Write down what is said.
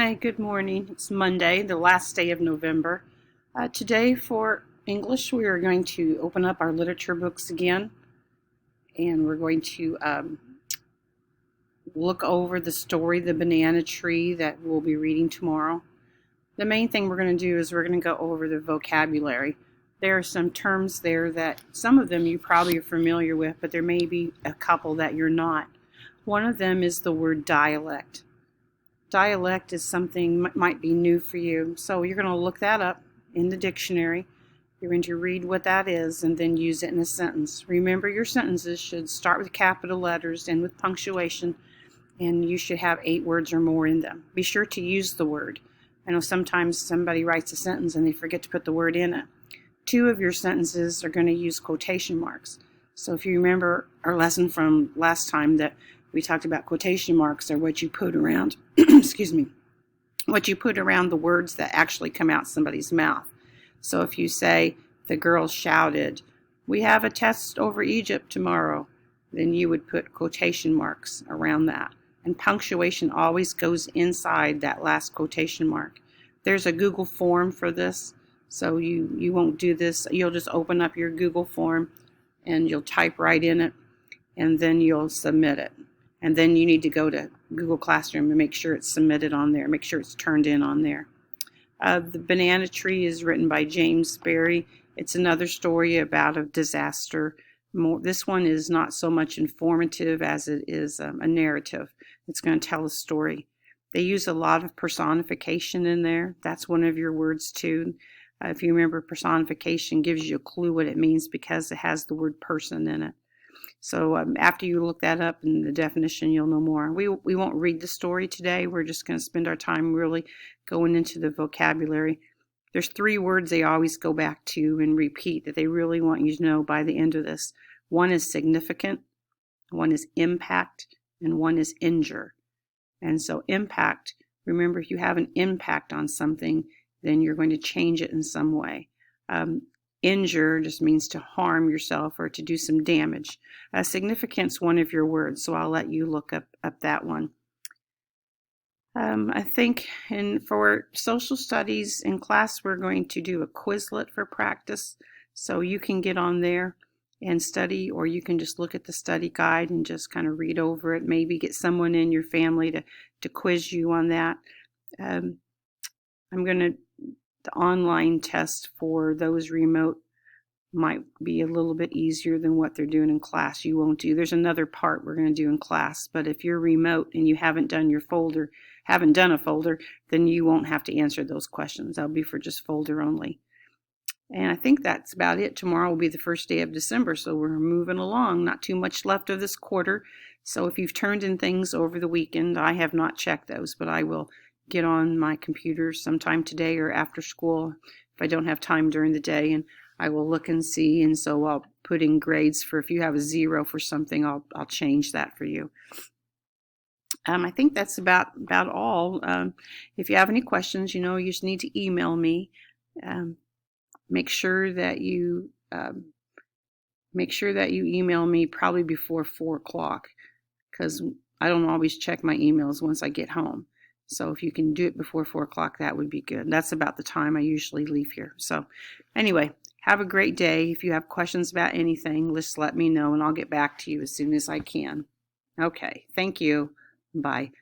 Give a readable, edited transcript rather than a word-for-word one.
Hi, good morning. It's Monday, the last day of November. Today for English, we are going to open up our literature books again, and we're going to look over the story, The Banana Tree, that we'll be reading tomorrow. The main thing we're going to do is we're going to go over the vocabulary. There are some terms there that some of them you probably are familiar with, but there may be a couple that you're not. One of them is the word dialect. Dialect is something might be new for you, so you're going to look that up in the dictionary. You're going to read what that is and then use it in a sentence. Remember, your sentences should start with capital letters and with punctuation, and you should have 8 words or more in them. Be sure to use the word. I know sometimes somebody writes a sentence and they forget to put the word in it. 2 of your sentences are going to use quotation marks. So if you remember our lesson from last time that we talked about, quotation marks are what you put around, excuse me, what you put around the words that actually come out somebody's mouth. So if you say, the girls shouted, "We have a test over Egypt tomorrow," then you would put quotation marks around that. And punctuation always goes inside that last quotation mark. There's a Google form for this, so you won't do this. You'll just open up your Google form and you'll type right in it, and then you'll submit it. And then you need to go to Google Classroom and make sure it's submitted on there, make sure it's turned in on there. The Banana Tree is written by James Barrie. It's another story about a disaster. This one is not so much informative as it is a narrative. It's going to tell a story. They use a lot of personification in there. That's one of your words too. If you remember, personification gives you a clue what it means because it has the word person in it. So after you look that up in the definition, you'll know more. We won't read the story today. We're just going to spend our time really going into the vocabulary. There's 3 words they always go back to and repeat that they really want you to know by the end of this. One is significant, one is impact, and one is injure. And so impact, remember, if you have an impact on something, then you're going to change it in some way. Injure just means to harm yourself or to do some damage. Significance, one of your words, so I'll let you look up that one. I think for social studies in class, we're going to do a Quizlet for practice. So you can get on there and study, or you can just look at the study guide and just kind of read over it. Maybe get someone in your family to quiz you on that. The online test for those remote might be a little bit easier than what they're doing in class. You won't do. There's another part we're going to do in class, but if you're remote and you haven't done a folder, then you won't have to answer those questions. That'll be for just folder only. And I think that's about it. Tomorrow will be the first day of December, so we're moving along. Not too much left of this quarter. So if you've turned in things over the weekend, I have not checked those, but I will get on my computer sometime today or after school if I don't have time during the day, and I will look and see, and so I'll put in grades for if you have a 0 for something, I'll change that for you. I think that's about all. If you have any questions, you just need to email me. Make sure that you email me probably before 4 o'clock, because I don't always check my emails once I get home. So if you can do it before 4 o'clock, that would be good. That's about the time I usually leave here. So anyway, have a great day. If you have questions about anything, just let me know and I'll get back to you as soon as I can. Okay, thank you. Bye.